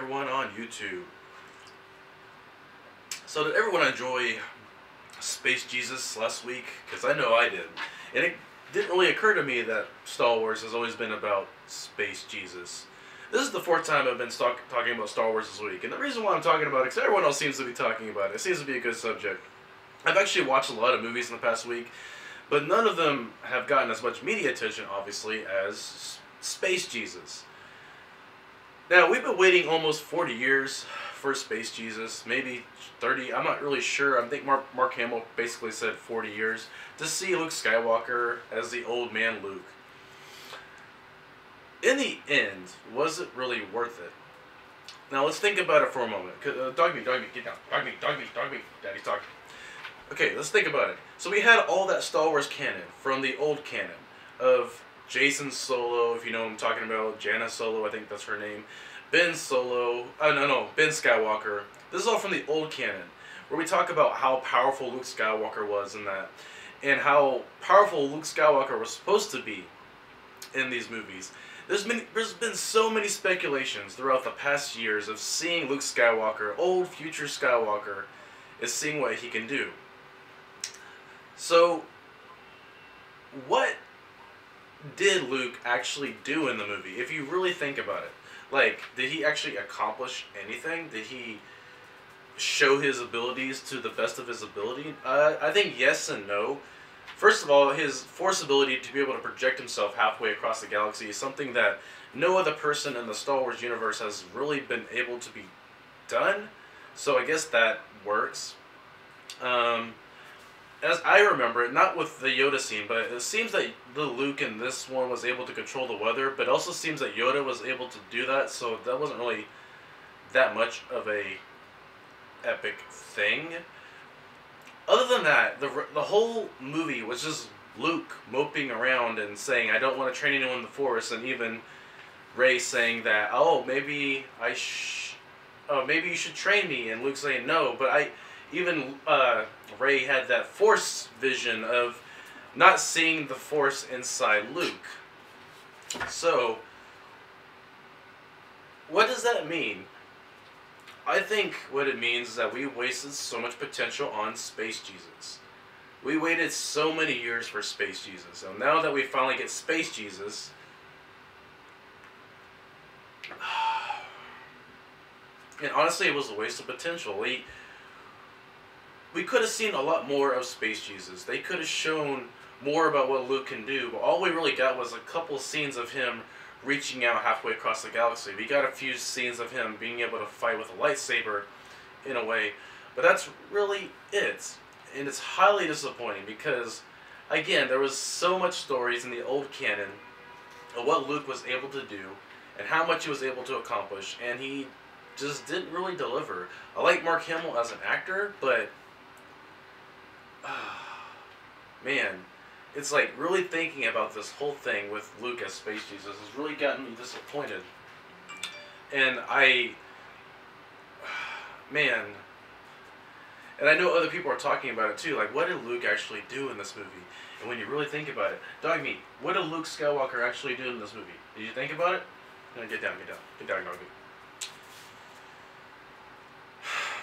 everyone on YouTube. So did everyone enjoy Space Jesus last week? Because I know I did. And it didn't really occur to me that Star Wars has always been about Space Jesus. This is the fourth time I've been talking about Star Wars this week. And the reason why I'm talking about it is because everyone else seems to be talking about it. It seems to be a good subject. I've actually watched a lot of movies in the past week, but none of them have gotten as much media attention, obviously, as Space Jesus. Now, we've been waiting almost 40 years for Space Jesus, maybe 30, I'm not really sure. I think Mark Hamill basically said 40 years, to see Luke Skywalker as the old man Luke. In the end, was it really worth it? Now, let's think about it for a moment. Dog me, get down. Dog me, Daddy's talking. Okay, let's think about it. So we had all that Star Wars canon from the old canon of Jason Solo, if you know what I'm talking about, Jana Solo, I think that's her name, Ben Solo, Ben Skywalker. This is all from the old canon, where we talk about how powerful Luke Skywalker was in that, and how powerful Luke Skywalker was supposed to be in these movies. There's been so many speculations throughout the past years of seeing Luke Skywalker, old future Skywalker, is seeing what he can do. So, what did Luke actually do in the movie, if you really think about it? Like, did he actually accomplish anything? Did he show his abilities to the best of his ability? I think yes and no. First of all, his Force ability to be able to project himself halfway across the galaxy is something that no other person in the Star Wars universe has really been able to be done. So I guess that works. As I remember it, not with the Yoda scene, but it seems that the Luke in this one was able to control the weather, but it also seems that Yoda was able to do that, so that wasn't really that much of a epic thing. Other than that, the whole movie was just Luke moping around and saying, I don't want to train anyone in the Force, and even Rey saying that, oh, maybe maybe you should train me, and Luke saying no, but even Rey had that Force vision of not seeing the Force inside Luke. So, what does that mean? I think what it means is that we wasted so much potential on Space Jesus. We waited so many years for Space Jesus. So now that we finally get Space Jesus, and honestly it was a waste of potential. We could have seen a lot more of Space Jesus. They could have shown more about what Luke can do, but all we really got was a couple scenes of him reaching out halfway across the galaxy. We got a few scenes of him being able to fight with a lightsaber in a way, but that's really it. And it's highly disappointing because, again, there was so much stories in the old canon of what Luke was able to do and how much he was able to accomplish, and he just didn't really deliver. I like Mark Hamill as an actor, but man, it's like really thinking about this whole thing with Luke as Space Jesus has really gotten me disappointed. And man, and I know other people are talking about it too, like what did Luke actually do in this movie? And when you really think about it, dog meat, what did Luke Skywalker actually do in this movie? Did you think about it? Get down, doggy.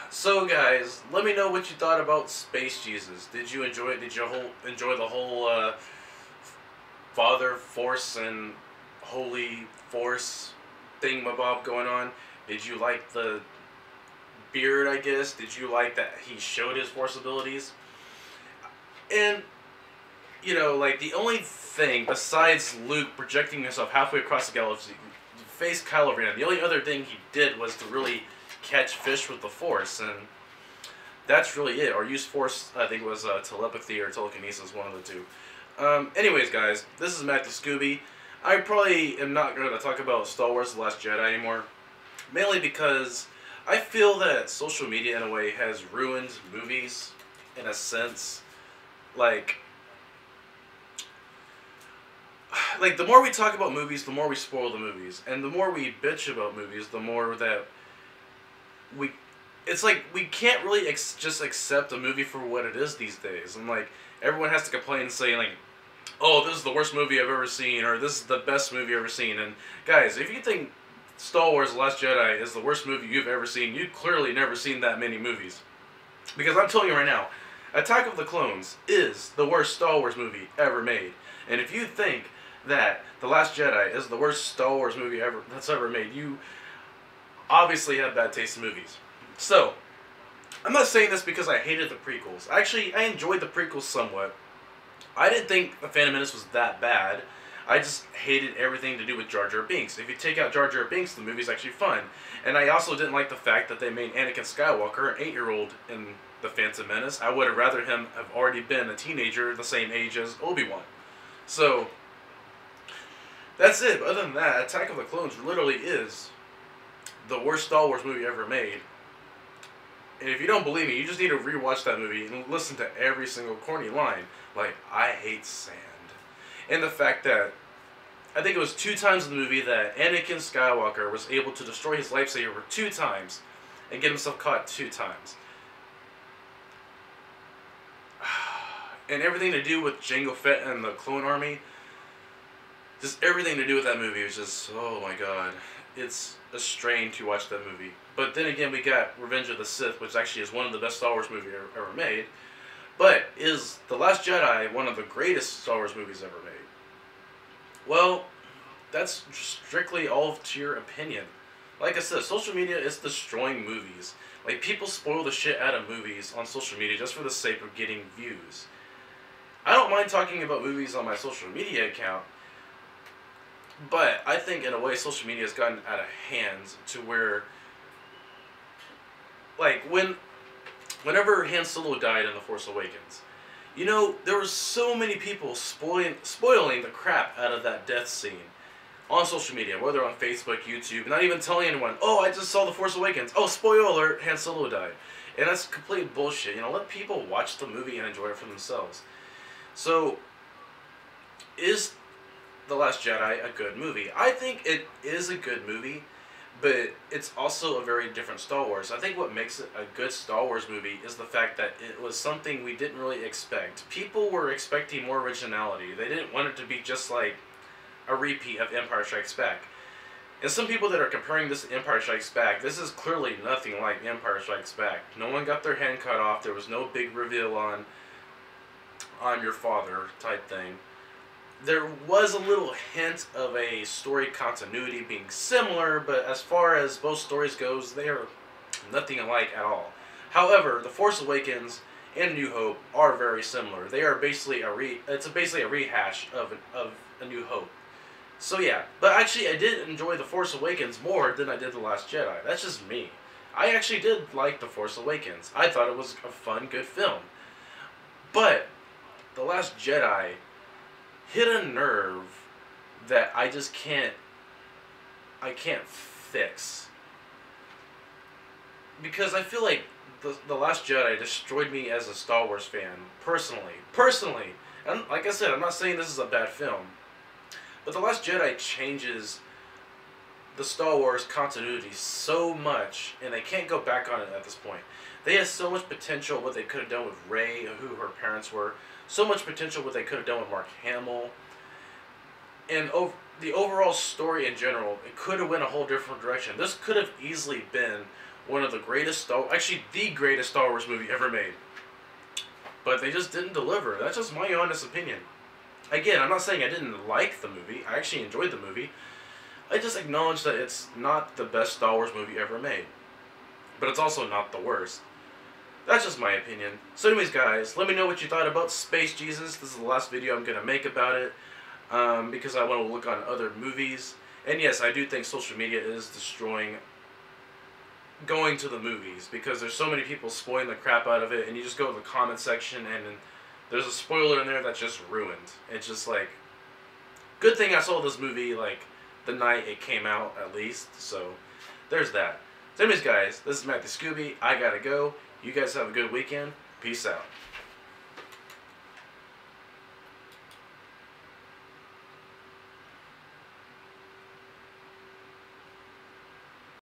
So guys, let me know what you thought about Space Jesus. Did you enjoy it? Did you enjoy the whole Father Force and Holy Force thingamabob going on? Did you like the beard, I guess? Did you like that he showed his Force abilities? And, you know, like the only thing besides Luke projecting himself halfway across the galaxy to face Kylo Ren, the only other thing he did was to really catch fish with the Force, and that's really it. Or use Force, I think it was telepathy or telekinesis, one of the two. Anyways, guys, this is Matthew Scooby. I probably am not going to talk about Star Wars The Last Jedi anymore, mainly because I feel that social media, in a way, has ruined movies, in a sense. Like, the more we talk about movies, the more we spoil the movies. And the more we bitch about movies, the more that it's like we can't really just accept a movie for what it is these days. And like everyone has to complain and say like, oh, this is the worst movie I've ever seen, or this is the best movie I've ever seen. And guys, if you think Star Wars: The Last Jedi is the worst movie you've ever seen, you've clearly never seen that many movies. Because I'm telling you right now, Attack of the Clones is the worst Star Wars movie ever made. And if you think that The Last Jedi is the worst Star Wars movie that's ever made, you obviously have bad taste in movies. So, I'm not saying this because I hated the prequels. Actually, I enjoyed the prequels somewhat. I didn't think The Phantom Menace was that bad. I just hated everything to do with Jar Jar Binks. If you take out Jar Jar Binks, the movie's actually fun. And I also didn't like the fact that they made Anakin Skywalker an 8-year-old in The Phantom Menace. I would have rather him have already been a teenager the same age as Obi-Wan. So, that's it. But other than that, Attack of the Clones literally is the worst Star Wars movie ever made. And if you don't believe me, you just need to rewatch that movie and listen to every single corny line. Like, I hate sand. And the fact that, I think it was 2 times in the movie that Anakin Skywalker was able to destroy his lightsaber 2 times and get himself caught 2 times. And everything to do with Jango Fett and the Clone Army, just everything to do with that movie is just, oh my god. It's a strain to watch that movie. But then again, we got Revenge of the Sith, which actually is one of the best Star Wars movies ever made. But is The Last Jedi one of the greatest Star Wars movies ever made? Well, that's strictly all to your opinion. Like I said, social media is destroying movies. Like, people spoil the shit out of movies on social media just for the sake of getting views. I don't mind talking about movies on my social media account, but I think in a way social media has gotten out of hand to where, like, whenever Han Solo died in The Force Awakens, you know, there were so many people spoiling the crap out of that death scene on social media, whether on Facebook, YouTube, not even telling anyone, oh, I just saw The Force Awakens. Oh, spoiler alert, Han Solo died. And that's complete bullshit. You know, let people watch the movie and enjoy it for themselves. So, is The Last Jedi a good movie? I think it is a good movie, but it's also a very different Star Wars. I think what makes it a good Star Wars movie is the fact that it was something we didn't really expect. People were expecting more originality. They didn't want it to be just like a repeat of Empire Strikes Back. And some people that are comparing this to Empire Strikes Back, this is clearly nothing like Empire Strikes Back. No one got their hand cut off. There was no big reveal on I'm your father type thing. There was a little hint of a story continuity being similar, but as far as both stories goes, they are nothing alike at all. However, The Force Awakens and New Hope are very similar. They are basically basically a rehash of A New Hope. So yeah, but actually I did enjoy The Force Awakens more than I did The Last Jedi. That's just me. I actually did like The Force Awakens. I thought it was a fun, good film. But The Last Jedi hit a nerve that I just can't fix. Because I feel like the Last Jedi destroyed me as a Star Wars fan, personally. And like I said, I'm not saying this is a bad film, but The Last Jedi changes the Star Wars continuity so much, and they can't go back on it at this point. They had so much potential what they could have done with Rey, who her parents were. So much potential what they could have done with Mark Hamill. And the overall story in general, it could have went a whole different direction. This could have easily been one of the greatest actually the greatest Star Wars movie ever made. But they just didn't deliver. That's just my honest opinion. Again, I'm not saying I didn't like the movie. I actually enjoyed the movie. I just acknowledge that it's not the best Star Wars movie ever made. But it's also not the worst. That's just my opinion. So anyways, guys, let me know what you thought about Space Jesus. This is the last video I'm going to make about it. Because I want to look on other movies. And yes, I do think social media is destroying going to the movies. Because there's so many people spoiling the crap out of it. And you just go to the comment section and there's a spoiler in there that's just ruined. It's just like, good thing I saw this movie like the night it came out at least. So there's that. So anyways, guys, this is Matthew Scooby. I gotta go. You guys have a good weekend. Peace out.